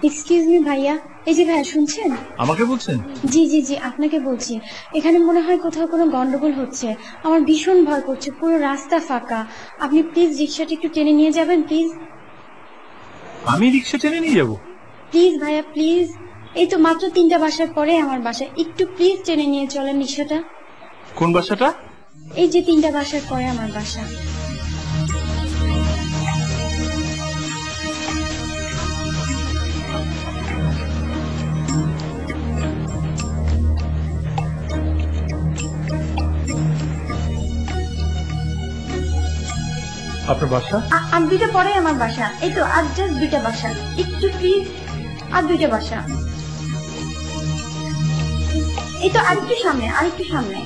Excuse me ভাইয়া, এই যে ভাইয়া শুনছেন? আমাকে বলছেন? জি জি জি, আপনাকে বলছি। এখানে মনে হয় কোথাও কোনো গন্ডগোল হচ্ছে, আমার ভীষণ ভয় করছে, পুরো রাস্তা ফাঁকা। আপনি প্লিজ রিক্সাটা একটু টেনে নিয়ে যাবেন প্লিজ। আমি রিক্সা টেনে নিয়ে যাবো? প্লিজ ভাইয়া প্লিজ, এই তো মাত্র 3টা বাসার পরে আমার বাসা, একটু প্লিজ টেনে নিয়ে চলেন রিক্সাটা। কোন বাসাটা? এই যে 3টা বাসার পরে আমার বাসা। আপনার বাসা? আর 2টা পরে আমার বাসা, এই তো আর জাস্ট 2টা বাসা, একটু প্লিজ, আর 2টা বাসা, এই তো আরেকটু সামনে, আরেকটু সামনে,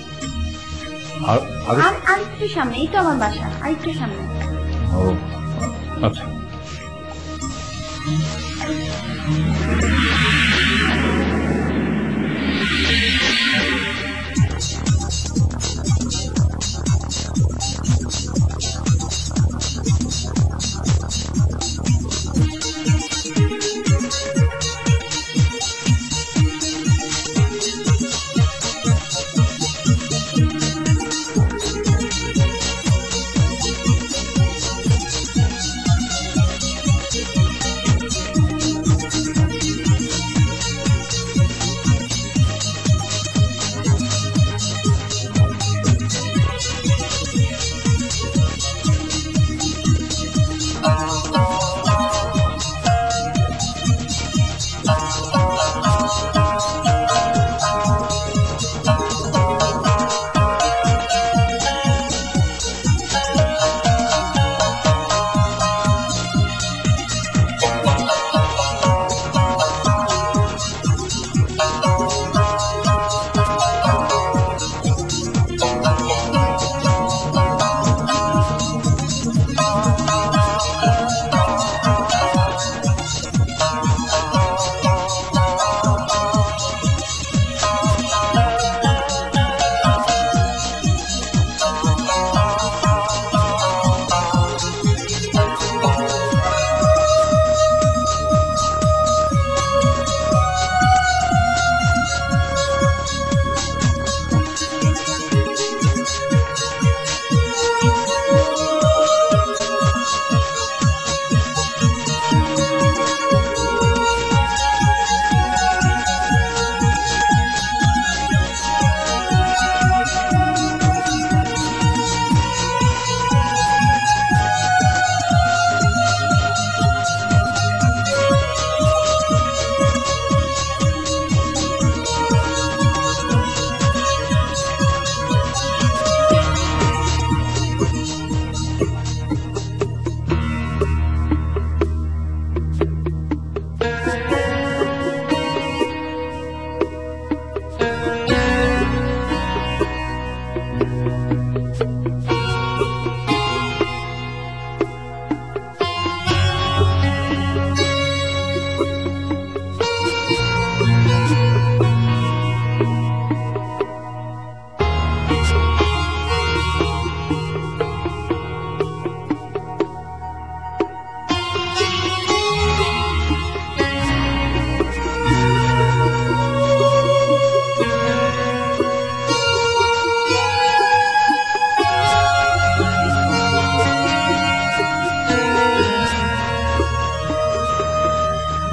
আরেকটু সামনে, এই তো আমার বাসা, আরেকটু সামনে। ও আচ্ছা।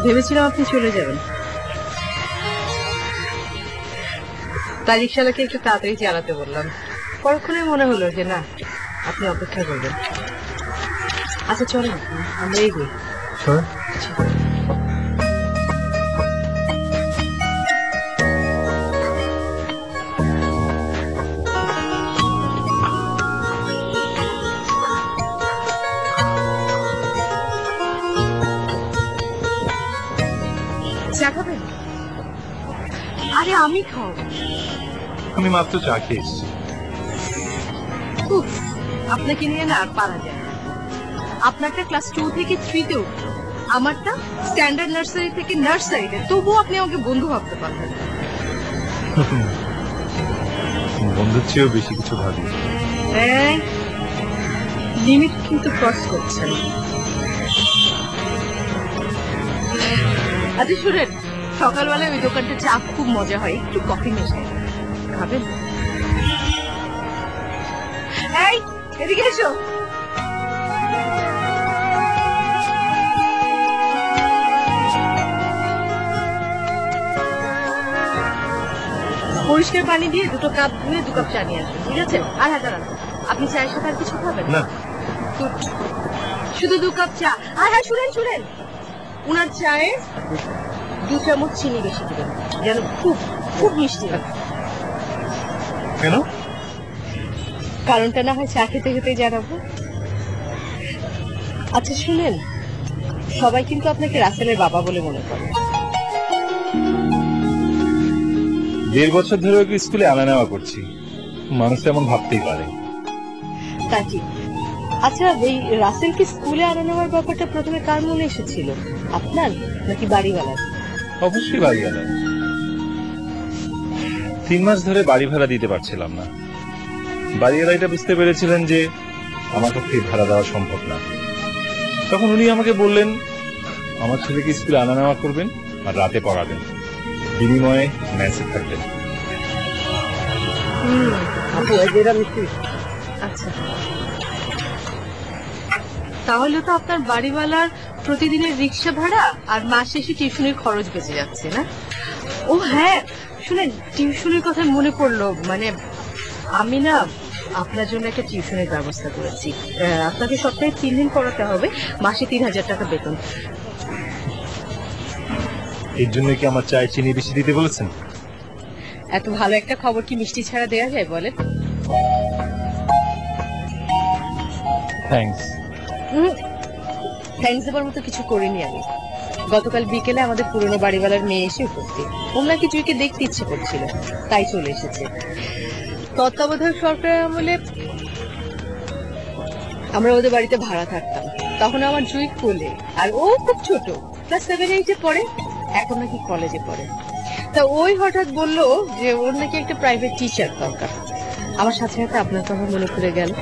ভেবেছিলাম আপনি চলে যাবেন, তাই রিক্সাটাকে একটু তাড়াতাড়ি চালাতে বললাম। পরক্ষণে মনে হলো যে না, আপনি অপেক্ষা করবেন। আচ্ছা চলেন আমরা এগোই। চা খাবেন? আরে আমি খাওয়াবো। আমি মাত্র চা খেয়েছি। আপনাকে নিয়ে না আর পারা যায় না। আপনারটা ক্লাস 2 থেকে 3 তে উঠতো, আমারটা স্ট্যান্ডার্ড নার্সারি থেকে নার্সারিতে, তবুও আপনি আমাকে বন্ধু ভাবতে পারবেন। বন্ধুর চেয়েও বেশি কিছু ভাবি। হ্যাঁ, লিমিট কিন্তু ক্রস করছেন। আচ্ছা শুনেন, সকালবেলায় ওই দোকানটা চা খুব মজা হয়, একটু কফি মেশাই খাবেন? এই এদিকে এসো। পরিষ্কার পানি দিয়ে 2 কাপ ধুয়ে 2 কাপ চা নিয়ে আসবেন, ঠিক আছে? আর হ্যাঁ দাঁড়ান, আপনি চায়ের সাথে আর কিছু খাবেন না। Good. শুধু 2 কাপ চা। আর হ্যাঁ শুনেন শুনেন, উনার চায়ে 2 চামচ চিনি বেশি দিবেন, যেন খুব খুব মিষ্টি হয়। কেন? কারণটা না হয় চা খেতে খেতে জানাবো। আচ্ছা শুনেন, সবাই কিন্তু আপনাকে রাসেলের বাবা বলে মনে করে। 1.5 বছর ধরে ওকে স্কুলে আনা নেওয়া করছি, মানুষ এমন ভাবতেই পারে। তা ঠিক। আচ্ছা এই রাসেলকে স্কুলে আনা নেওয়ার ব্যাপারটা প্রথমে কার মনে এসেছিল, আপনার নাকি বাড়িওয়ালার? অবশ্যই বাড়িওয়ালা। 3 মাস ধরে বাড়ি ভাড়া দিতে পারছিলাম না। বাড়িওয়ালা এটা বুঝতে পেরেছিলেন যে আমার পক্ষে ভাড়া দেওয়া সম্ভব না। তখন উনি আমাকে বললেন আমার ছেলেকে স্কুলে আনা নেওয়া করবেন আর রাতে পড়াবেন, বিনিময়ে ম্যাচে থাকবেন। আচ্ছা, তাহলে তো আপনার বাড়িওয়ালার প্রতিদিনের রিক্সা ভাড়া আর মাস শেষে টিউশনের খরচ বেঁচে যাচ্ছে না? ও হ্যাঁ শুনেন, টিউশনের কথা মনে পড়লো, মানে আমি না আপনার জন্য একটা টিউশনের ব্যবস্থা করেছি। আপনাকে সপ্তাহে 3 দিন পড়াতে হবে, মাসে 3000 টাকা বেতন। এর জন্য কি আমার চায় চিনি বেশি দিতে বলেছেন? এত ভালো একটা খবর কি মিষ্টি ছাড়া দেওয়া যায় বলেন? থ্যাঙ্কস। থ্যাঙ্কস দেবার মতো কিছু করিনি আমি। গতকাল বিকেলে আমাদের পুরনো বাড়িওয়ালার মেয়ে এসে উপস্থিত। ওনার কি জুইকে দেখতে ইচ্ছে করছিল, তাই চলে এসেছে। তত্ত্বাবধায়ক সরকারের আমলে আমরা ওদের বাড়িতে ভাড়া থাকতাম, তখন আমার জুই কোলে, আর ও খুব ছোট, ক্লাস 7-8 পড়ে, এখন নাকি কলেজে পড়ে। তা ওই হঠাৎ বললো যে ওর নাকি একটা প্রাইভেট টিচার দরকার। আমার সাথে সাথে আপনার কথা মনে পড়ে গেল।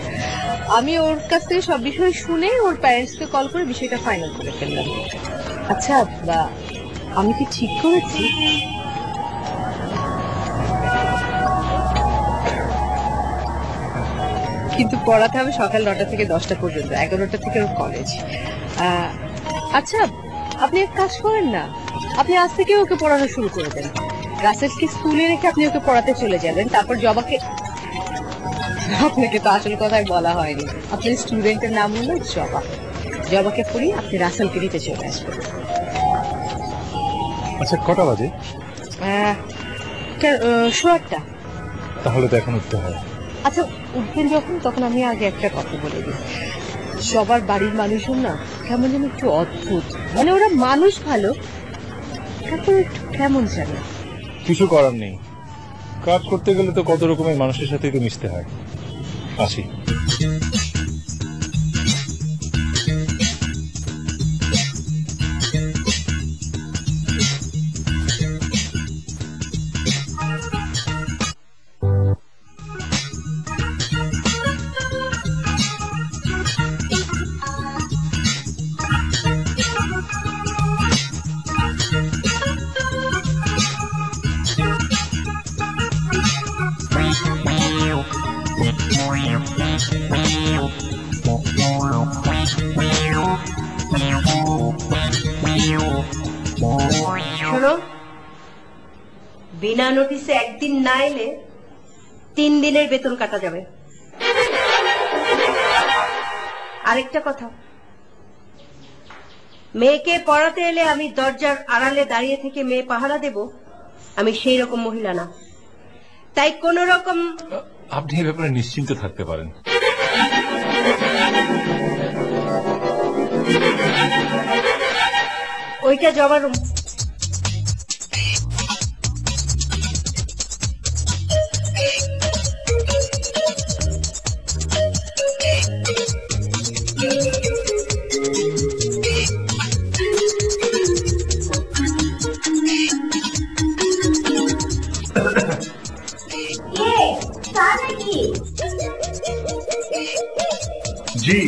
আমি ওর কাছ থেকে সব বিষয় শুনে ওর প্যারেন্টসকে কল করে বিষয়টা ফাইনাল করে ফেললাম। আচ্ছা আমি কি ঠিক করেছি? কিন্তু পড়াতে হবে সকাল 9টা থেকে 10টা পর্যন্ত, 11টা থেকে ওর কলেজ। আচ্ছা আপনি এক কাজ করেন না, আপনি আজ থেকে ওকে পড়ানো শুরু করে দেন। রাসেলকে স্কুলে রেখে আপনি ওকে পড়াতে চলে যাবেন, তারপর জবাকে, আপনাকে তো আসল কথাই বলা হয়নি, আপনার স্টুডেন্টের নাম হলো জবা। জবাকে পড়িয়ে আপনি রাসেলকে নিতে চলে আসবেন। আচ্ছা কটা বাজে? 8টা। তাহলে তো এখন উঠতে হয়। আচ্ছা উঠবেন যখন, তখন আমি আগে একটা কথা বলে দিই। সবার বাড়ির মানুষজন না কেমন যেন একটু অদ্ভুত, মানে ওরা মানুষ ভালো, তারপর একটু কেমন জানে। কিছু করার নেই, কাজ করতে গেলে তো কত রকমের মানুষের সাথেই তো মিশতে হয়। আসি। শোনো, বিনা নোটিসে একদিন না এলে 3 দিনের বেতন কাটা যাবে। আরেকটা কথা, মেয়েকে পড়াতে এলে আমি দরজার আড়ালে দাঁড়িয়ে থেকে মেয়ে পাহারা দেব, আমি সেই রকম মহিলা না। তাই কোন রকম। আপনি এ ব্যাপারে নিশ্চিন্ত থাকতে পারেন। ওইটা জবার রুম। জি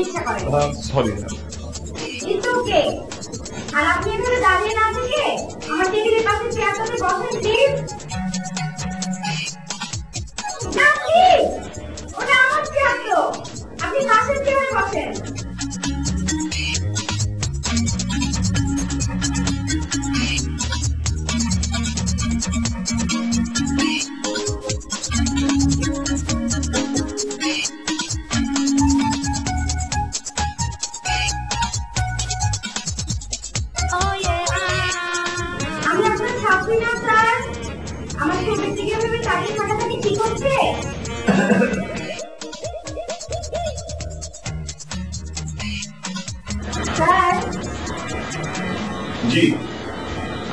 ইচ্ছা করে। সরি না। কিন্তু ওকে, আর আপনি এখানে দাঁড়িয়ে না থেকে আমার টেবিলের পাশে চেয়ারটাতে বসেন প্লিজ। না প্লিজ, ওটা আমার চেয়ার তো, আপনি পাশের চেয়ারে বসেন। আমি আপনার ছাত্রী না স্যার, আমার খুব ব্যক্তিগতভাবে তাড়িয়ে থাকাটা কি ঠিক হচ্ছে? স্যার, জি।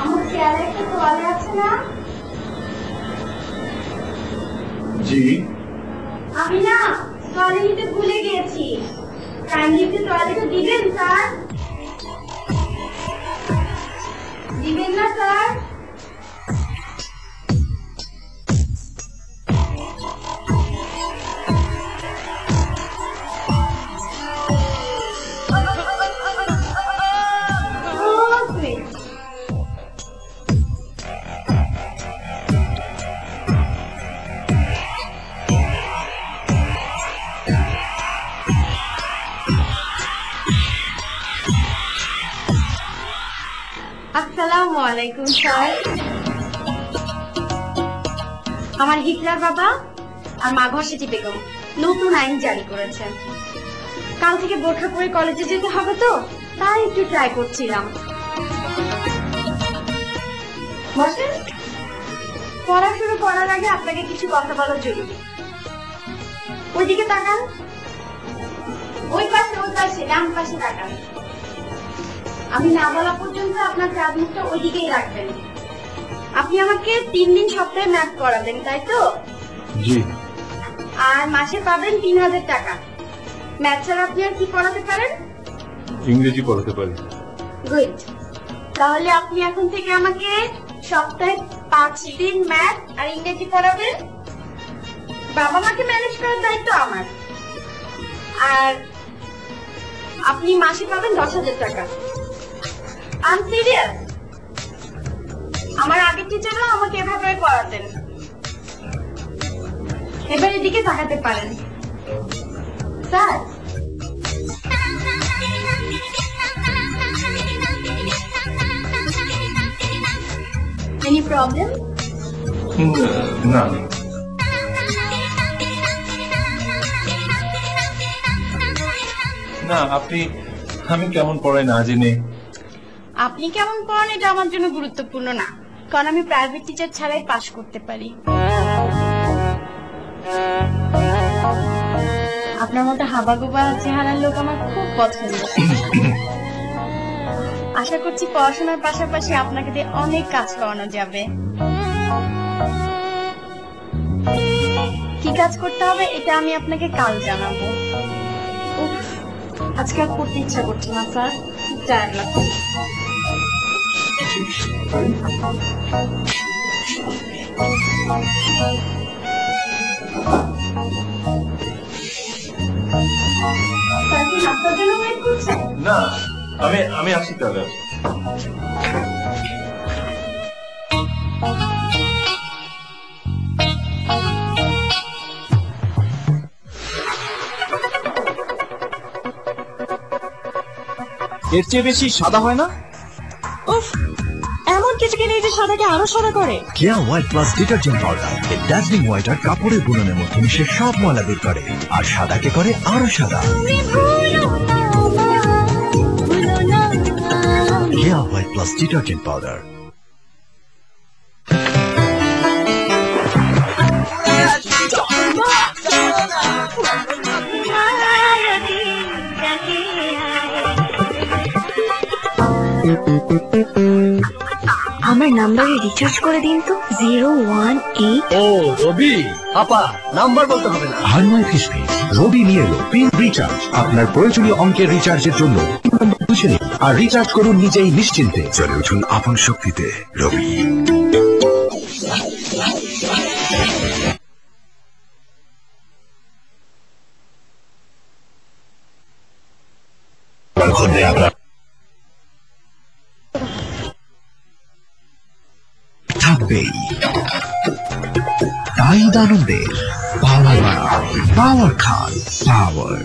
আমার চেয়ারে একটা তোয়ালে আছে না? জি। আমি না তোয়ালে নিতে ভুলে গিয়েছি, কাইন্ডলি একটু তোয়ালেটা দিবেন স্যার। দিবেন না স্যার? আসসালামু আলাইকুম স্যার। আমার হিটলার বাবা আর মা ঘষেটি বেগম নতুন আইন জারি করেছেন। কাল থেকে বোরখা পরে কলেজে যেতে হবে তো, তাই একটু ট্রাই করছিলাম। বসেন। পড়া শুরু করার আগে আপনাকে কিছু কথা বলা জরুরি। ওইদিকে তাকান, ওই পাশে ডান পাশে তাকান। আমি না বলা পর্যন্ত আপনার চাঁদ মুখটা ওইদিকেই রাখবেন। আপনি আমাকে 3 দিন সপ্তাহে ম্যাথ করাবেন, তাই তো? জি। আর মাসে পাবেন 3000 টাকা। ম্যাথ ছাড়া আপনি আর কি পড়াতে পারেন? ইংরেজি পড়াতে পারি। গুড। তাহলে আপনি এখন থেকে আমাকে সপ্তাহে 5 দিন ম্যাথ আর ইংরেজি পড়াবেন। বাবা মাকে ম্যানেজ করার দায়িত্ব আমার। আর আপনি মাসে পাবেন 10,000 টাকা। I am serious. আমার আগের টিচাররা আমাকে এভাবে পড়াতেন। এবার এদিকে তাকাতে পারেন। Sir, any problem? না। না, আমি কেমন পড়াই না জেনে। আপনি কেমন পড়ান এটা আমার জন্য গুরুত্বপূর্ণ না, কারণ আমি প্রাইভেট টিচার ছাড়াই পাশ করতে পারি। আপনার মতো হাবাগোবা চেহারার লোক আমার খুব পছন্দ। আশা করছি পড়াশোনার পাশাপাশি আপনাকে দিয়ে অনেক কাজ করানো যাবে। কি কাজ করতে হবে এটা আমি আপনাকে কাল জানাবো। উফ, আজকে আর পড়তে ইচ্ছা করছে না স্যার, টায়ার্ড লাগছে। স্যার কি নাস্তার জন্য ওয়েট করছেন? না, আমি আসি তাহলে। এর চেয়ে বেশি সাদা হয় না? উফ, এমন কিছু কিনে যে সাদাকে আরো সাদা করে। কেয়া হোয়াইট প্লাস ডিটারজেন্ট পাউডার এই ডাজলিং হোয়াইটার কাপড়ের বুননের মধ্যে মিশে সব ময়লা বের করে আর সাদাকে করে আরো সাদা। কেয়া হোয়াইট প্লাস ডিটারজেন্ট পাউডার। আমার নাম্বারে রিচার্জ করে দিন তো 018। ও রবি আপা, নাম্বার বলতে হবে না। হারমাই ফিশফিশ রবি নিয়ে এলো পিন রিচার্জ। আপনার প্রয়োজনীয় অঙ্কের রিচার্জের জন্য বুঝে নিন আর রিচার্জ করুন নিজেই নিশ্চিন্তে। চলে উঠুন আপন শক্তিতে রবি। থাকবেই। তাই আনন্দের পাওয়ার খান পাওয়ার।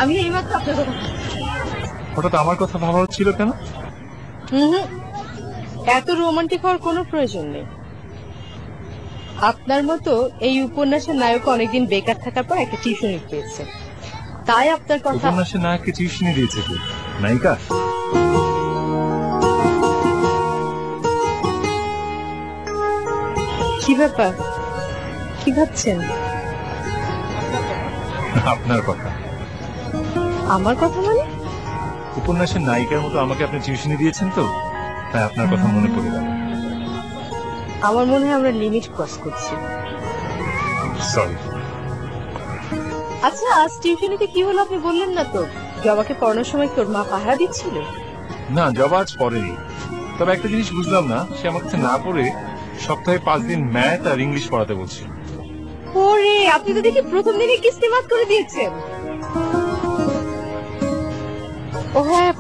আমি এইমাত্র আপনার কথা হঠাৎ আমার কথা ভাবা হচ্ছিল কেন? এত রোমান্টিক হওয়ার কোনো প্রয়োজন নেই। আপনার মতো এই উপন্যাসের নায়ক অনেকদিন বেকার থাকার পর একটা টিউশনি পেয়েছে, তাই আপনার কথা। উপন্যাসের নায়ককে টিউশনি দিয়েছে কি নায়িকা? কি ব্যাপার, কি ভাবছেন? আপনার কথা। আমার কথা মানে? উপন্যাসের নায়িকার মতো আমাকে আপনি টিউশনি দিয়েছেন তো, তাই আপনার কথা মনে পড়ে গেল। আমার মনে হয় আমরা লিমিট ক্রস করছি। সরি। আচ্ছা, আজ টিউশনিতে কি হলো আপনি বললেন না তো? জবাকে পড়ানোর সময় তোর মা পাহারা দিচ্ছিল? না, জবা আজ পড়েনি। তবে একটা জিনিস বুঝলাম না, সে আমার কাছে না পড়ে সপ্তাহে 5 দিন ম্যাথ আর ইংলিশ পড়াতে বলছিল। ওরে, আপনি তো দেখি প্রথম দিনে কিস্তিমাত করে দিয়েছেন। ও হ্যাঁ,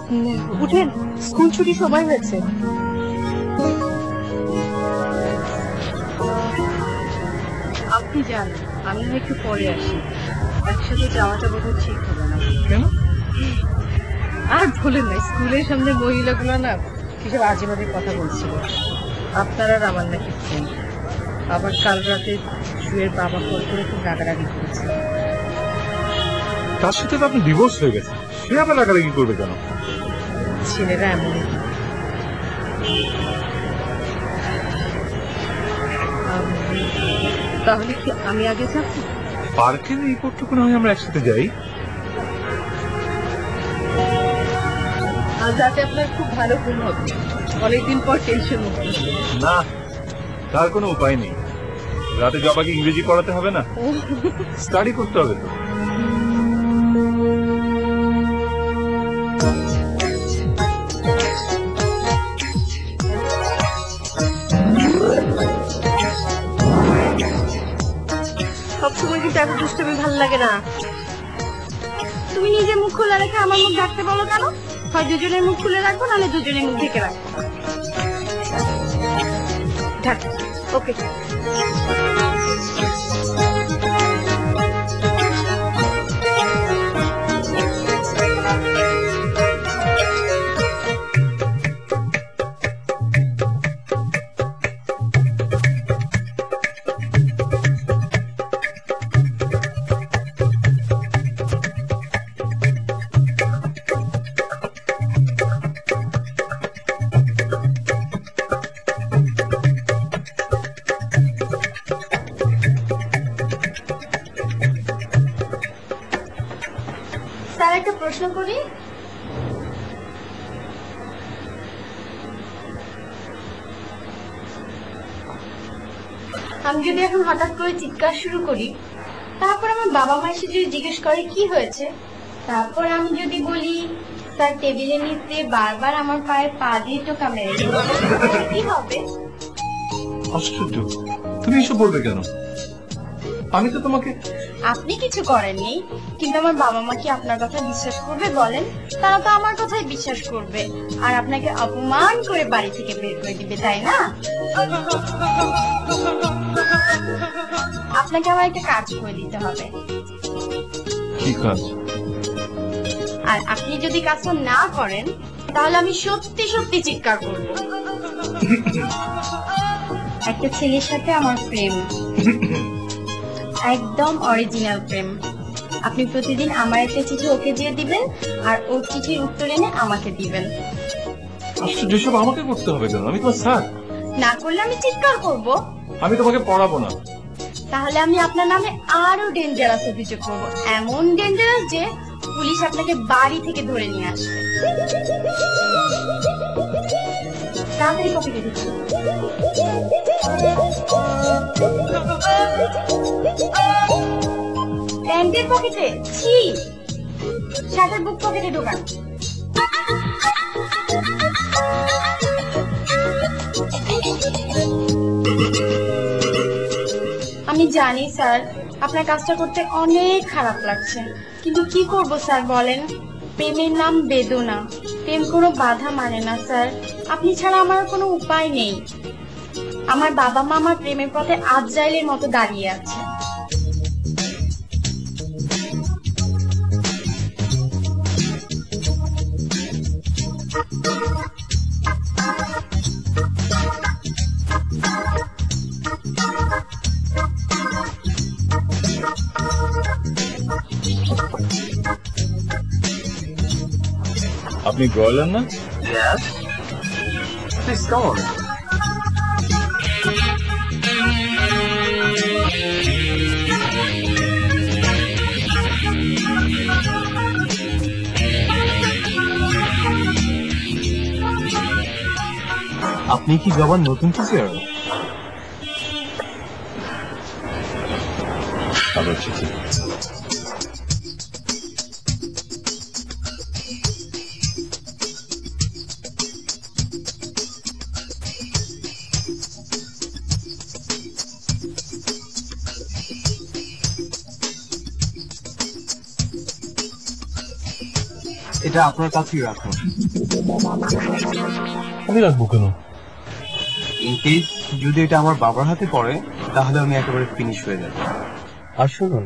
উঠেন, স্কুল ছুটি সময় হয়েছে। আপনি যান, আমি না একটু পরে আসি। একসাথে যাওয়াটা বোধহয় ঠিক হবে না। কেন? আর বলেন না, স্কুলের সামনে মহিলাগুলো না কিসব আজে বাজে কথা বলছিল। আপনার আর আমার নাকি ফোন। আবার কাল রাতে শুয়ের বাবা ফোন করে খুব রাগারাগি করেছে। তার সাথে তো আপনি ডিভোর্স হয়ে গেছে, সে আবার রাগারাগি করবে কেন? ছেলেরা এমনই। তাহলে কি আমি আগে যাব? পার্কের এই পথটুকু না হয় আমরা একসাথে যাই। আজ রাতে আপনার খুব ভালো ঘুম হবে, অনেকদিন পর টেনশন মুক্ত। না, তার কোনো উপায় নেই। রাতে জবাকে ইংরেজি পড়াতে হবে না, স্টাডি করতে হবে তো। সবসময় কিন্তু এত দুষ্টমি ভালো লাগে না। তুমি নিজে মুখ খুলে রেখে আমার মুখ ঢাকতে বলো কেন? হয় দুজনের মুখ খুলে রাখবো, নাহলে দুজনের মুখ ঢেকে রাখবো। ঢাক। ওকে। স্যার, একটা প্রশ্ন করি। আমি যদি এখন হঠাৎ করে চিৎকার শুরু করি, তারপর আমার বাবা মা এসে যদি জিজ্ঞেস করে কি হয়েছে, তারপর আমি যদি বলি স্যার টেবিলের নিচে বারবার আমার পায়ে পা দিয়ে টোকা মেরেছে, কি হবে? আশ্চর্য, তুমি এসব বলবে কেন? আমি তো তোমাকে। আপনি কিছু করেননি, কিন্তু আমার বাবা মা কি আপনার কথা বিশ্বাস করবে বলেন? তারা তো আমার কথাই বিশ্বাস করবে, আর আপনাকে অপমান করে বাড়ি থেকে বের করে দিবে, তাই না? আপনাকে আমার একটা কাজ করে দিতে হবে। কি কাজ? আর আপনি যদি কাজটা না করেন, তাহলে আমি সত্যি সত্যি চিৎকার করব। একটা ছেলের সাথে আমার প্রেম, একদম অরিজিনাল প্রেম। আপনি প্রতিদিন আমার একটা চিঠি ওকে দিয়ে দিবেন, আর ওর চিঠির উত্তর এনে আমাকে দিবেন। আশ্চর্য, এসব আমাকে করতে হবে কেন? আমি তোমার স্যার। না করলে আমি চিৎকার করব। আমি তোমাকে পড়াবো না। তাহলে আমি আপনার নামে আরো ডেঞ্জারাস অভিযোগ করব, এমন ডেঞ্জারাস যে পুলিশ আপনাকে বাড়ি থেকে ধরে নিয়ে আসবে। তাড়াতাড়ি পকেটে দিচ্ছি। প্যান্টের পকেটে? ছি, শার্টের বুক পকেটে ঢোকান। আমি জানি স্যার আপনার কাজটা করতে অনেক খারাপ লাগছে, কিন্তু কি করব স্যার বলেন? প্রেমের নাম বেদনা, প্রেম কোনো বাধা মানে না স্যার। আপনি ছাড়া আমার কোনো উপায় নেই। আমার বাবা মা আমার প্রেমের পথে আজরাইলের মতো দাঁড়িয়ে আছে। আপনি ব্রয়লার না? Yes. Please come on. আপনি কি জবান নতুন টিচার? ভালো চিঠি। এটা আপনার কাছেই রাখুন। আমি রাখবো কেন? ইন কেস যদি এটা আমার বাবার হাতে পড়ে তাহলে আমি একেবারে ফিনিশ হয়ে যাব। আর শুনুন,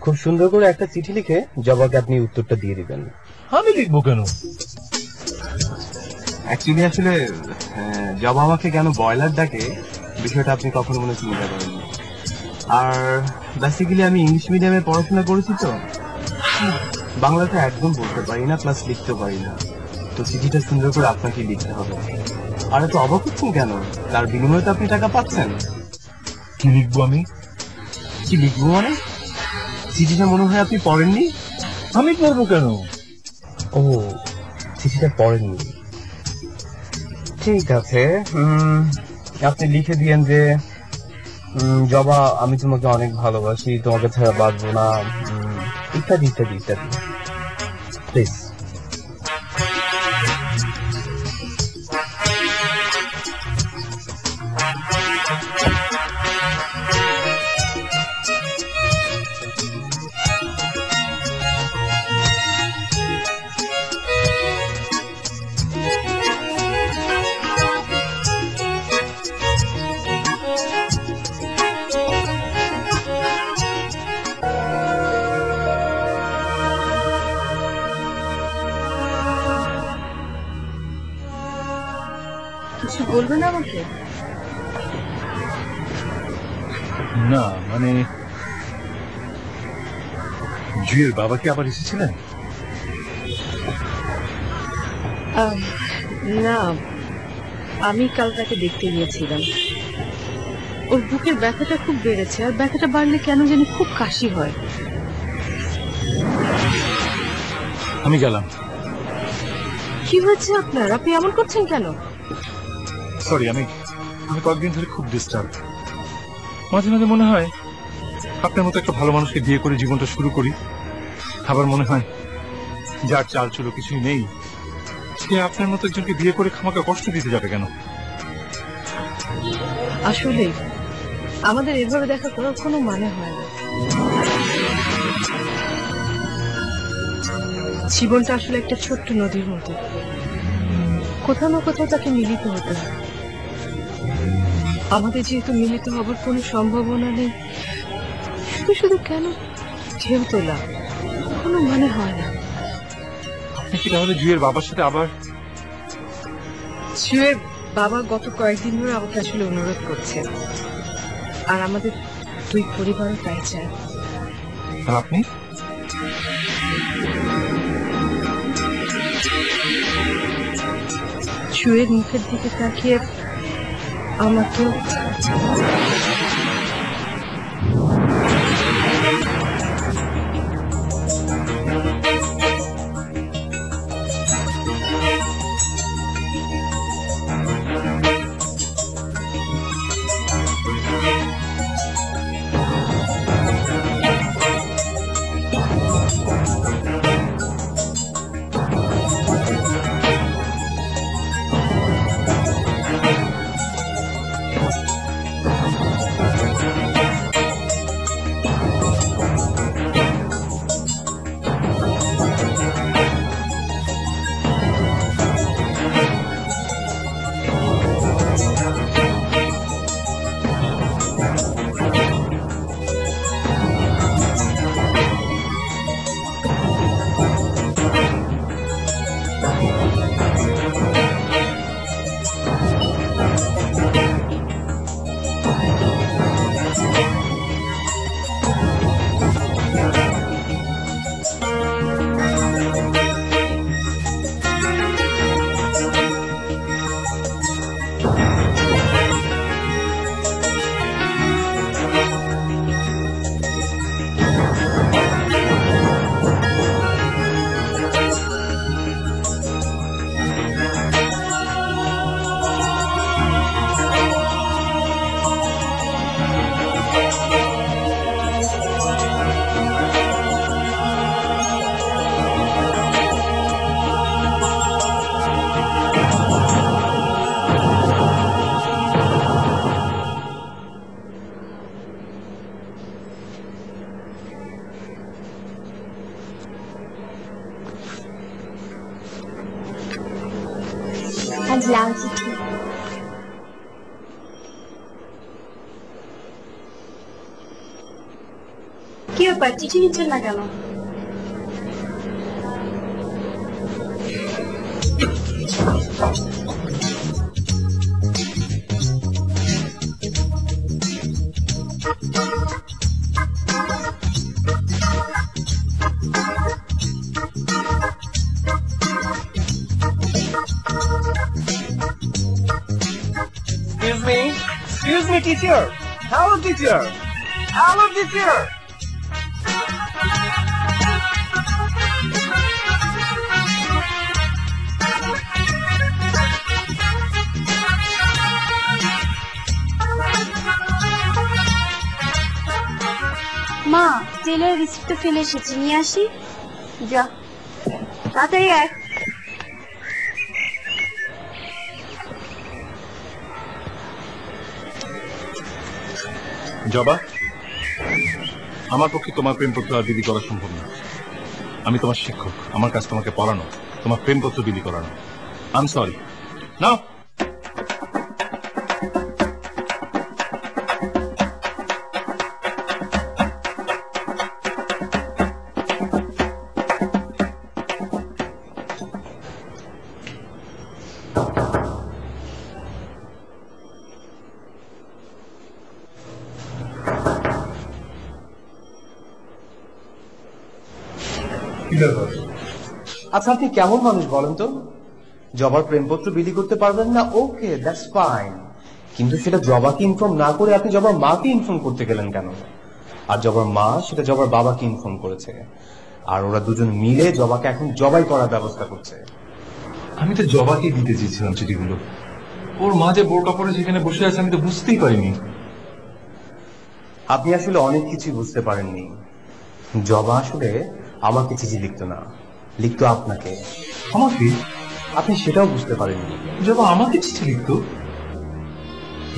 খুব সুন্দর করে একটা চিঠি লিখে জবাকে আপনি উত্তরটা দিয়ে দিবেন। আমি লিখবো কেন? অ্যাকচুয়ালি আসলে জবা আমাকে কেন বয়লার ডাকে বিষয়টা আপনি কখনো মনে চিন্তা করেননি। আর বেসিক্যালি আমি ইংলিশ মিডিয়ামে পড়াশোনা করেছি, তো বাংলাতে একদম বলতে পারি না, প্লাস লিখতে পারি না। তো চিঠিটা সুন্দর করে আপনাকে লিখতে হবে। আর এত অবাক হচ্ছেন কেন? তার বিনিময়ে তো আপনি টাকা পাচ্ছেন। কি লিখবো আমি? কি লিখবো মানে? চিঠিটা মনে হয় আপনি পড়েননি। আমি পড়বো কেন? ও, চিঠিটা পড়েননি। ঠিক আছে, আপনি লিখে দিয়েন যে জবা, আমি তোমাকে অনেক ভালোবাসি, তোমাকে ছাড়া বাঁচবো না, ইত্যাদি ইত্যাদি ইত্যাদি। প্লিজ। কিছু বলবেন আমাকে? না, মানে জুয়ের বাবা কি আবার এসেছিলেন? না, আমি কাল তাকে দেখতে গিয়েছিলাম। ওর বুকের ব্যথাটা খুব বেড়েছে, আর ব্যথাটা বাড়লে কেন জানি খুব কাশি হয়। আমি গেলাম। কি হয়েছে আপনার? আপনি এমন করছেন কেন? সরি, আমি কয়েকদিন ধরে খুব ডিস্টার্ব। মাঝে মাঝে মনে হয় আপনার মতো একটা ভালো মানুষকে বিয়ে করে জীবনটা শুরু করি, আবার মনে হয় যার চাল ছিল কিছুই নেই সে আপনার মতো একজনকে বিয়ে করে খামাকে কষ্ট দিতে যাবে কেন? আসলে আমাদের এভাবে দেখা করার কোনো মানে হয় না। জীবনটা আসলে একটা ছোট্ট নদীর মতো, কোথাও না কোথাও তাকে মিলিত হতে হয়। আমাদের যেহেতু মিলিত হবার কোনো সম্ভাবনা নেই, শুধু শুধু কেন ঢেউ তোলা? কোনো মানে হয় না। আপনি কি তাহলে জুয়ের বাবার সাথে আবার? জুয়ের বাবা গত কয়েকদিন ধরে আমাকে আসলে অনুরোধ করছে, আর আমাদের দুই পরিবারও তাই চায়। আর আপনি? জুয়ের মুখের দিকে তাকিয়ে আমাকে আজ লাল চিঠি। কি ব্যাপার, চিঠি নিচ্ছেন না কেন? Excuse me, teacher. Hello, teacher. Hello, teacher. মা, টেলার রিসিপ্টটা ফেলে এসেছি, নিয়ে আসি। যা তাড়াতাড়ি আয়। জবা, আমার পক্ষে তোমার প্রেমপত্র আর বিলি করা সম্ভব না। আমি তোমার শিক্ষক, আমার কাজ তোমাকে পড়ানো, তোমার প্রেমপত্র বিলি করানো। I am sorry. নাও। আচ্ছা, আপনি কেমন মানুষ বলেন তো? জবার প্রেমপত্র বিলি করতে পারবেন না, ওকে, দ্যাটস ফাইন, কিন্তু সেটা জবাকে ইনফর্ম না করে আপনি জবার মাকে ইনফর্ম করতে গেলেন কেন? আর জবার মা সেটা জবার বাবাকে ইনফর্ম করেছে, আর ওরা দুজন মিলে জবাকে এখন জবাই করার ব্যবস্থা করছে। আমি তো জবাকে দিতে চেয়েছিলাম চিঠিগুলো। ওর মা যে বোরকা পরে যেখানে বসে আছে আমি তো বুঝতেই পারিনি। আপনি আসলে অনেক কিছুই বুঝতে পারেননি। জবা আসলে আমাকে চিঠি লিখতো না, লিখতো আপনাকে। আমাকে? আপনি সেটাও বুঝতে পারেননি। জবা আমাকে চিঠি লিখতো?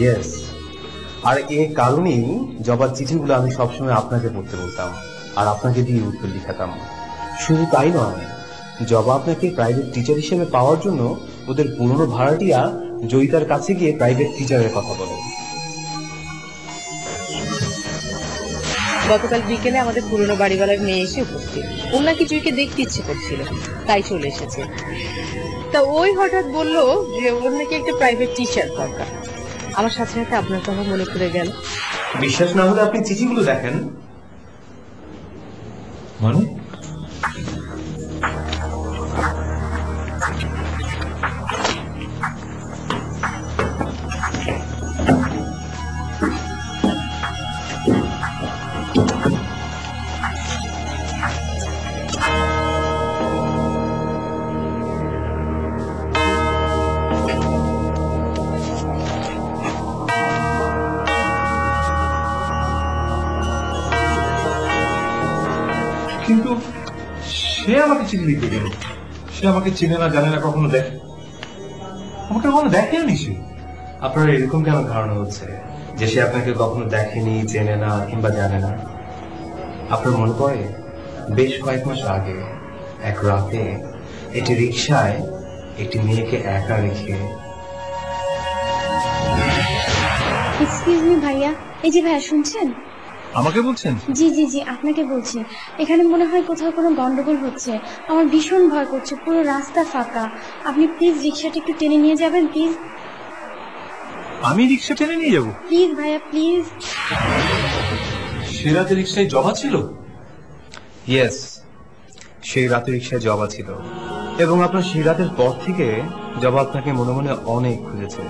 ইয়েস, আর এই কারণেই জবার চিঠিগুলো আমি সবসময় আপনাকে পড়তে বলতাম আর আপনাকে দিয়ে উত্তর লিখাতাম। শুধু তাই নয়, জবা আপনাকে প্রাইভেট টিচার হিসেবে পাওয়ার জন্য ওদের পুরনো ভাড়াটিয়া জয়িতার কাছে গিয়ে প্রাইভেট টিচারের কথা বলে। গতকাল বিকেলে আমাদের পুরনো বাড়িওয়ালার মেয়ে এসে উপস্থিত। ওর নাকি জুইকে দেখতে ইচ্ছে করছিল, তাই চলে এসেছে। তা ওই হঠাৎ বললো যে ওর নাকি একটা প্রাইভেট টিচার দরকার। আমার সাথে সাথে আপনার কথা মনে পড়ে গেল। বিশ্বাস না হলে আপনি চিঠিগুলো দেখেন। মানে? কিন্তু সে আমাকে চিঠি লিখতে গেল। সে আমাকে চিনে না, জানে না, কখনো দেখে আমাকে কখনো দেখেনি। সে আপনার এরকম কেন ধারণা হচ্ছে যে সে আপনাকে কখনো দেখেনি, চেনে না কিংবা জানে না? আপনার মনে পড়ে বেশ কয়েক মাস আগে এক রাতে একটি রিকশায় একটি মেয়েকে একা রেখে। এক্সকিউজ মি ভাইয়া, এই যে ভাইয়া শুনছেন? আমাকে বলছেন? জি জি জি, আপনাকে বলছি। এখানে মনে হয় কোথাও কোনো গন্ডগোল হচ্ছে, আমার ভীষণ ভয় করছে, পুরো রাস্তা ফাঁকা। আপনি প্লিজ রিক্সাটা একটু টেনে নিয়ে যাবেন প্লিজ। আমি রিক্সা টেনে নিয়ে যাবো? প্লিজ ভাইয়া প্লিজ। সে রাতে রিক্সায় জবা ছিল? ইয়েস, সেই রাতে রিক্সায় জবা ছিল, এবং আপনার সেই রাতের পর থেকে জবা আপনাকে মনে মনে অনেক খুঁজেছে।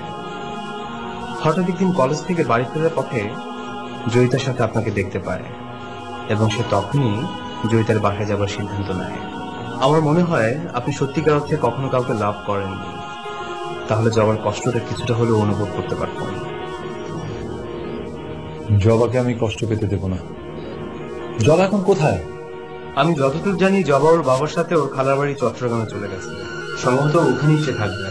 হঠাৎ একদিন কলেজ থেকে বাড়ি ফেরার পথে জয়িতার সাথে আপনাকে দেখতে পায়, এবং সে তখনই জয়িতার বাসায় যাবার সিদ্ধান্ত নেয়। আমার মনে হয় আপনি সত্যিকার অর্থে কখনো কাউকে লাভ করেননি, তাহলে জবার কষ্টটা কিছুটা হলেও অনুভব করতে পারতেন। জবাকে আমি কষ্ট পেতে দেব না। জবা এখন কোথায়? আমি যতটুকু জানি জবা ওর বাবার সাথে ওর খালার বাড়ি চট্টগ্রামে চলে গেছে, সম্ভবত ওখানেই সে থাকবে।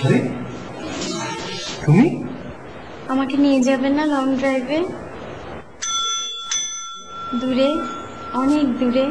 আরে তুমি আমাকে নিয়ে যাবেন না লং ড্রাইভে? দূরে, অনেক দূরে।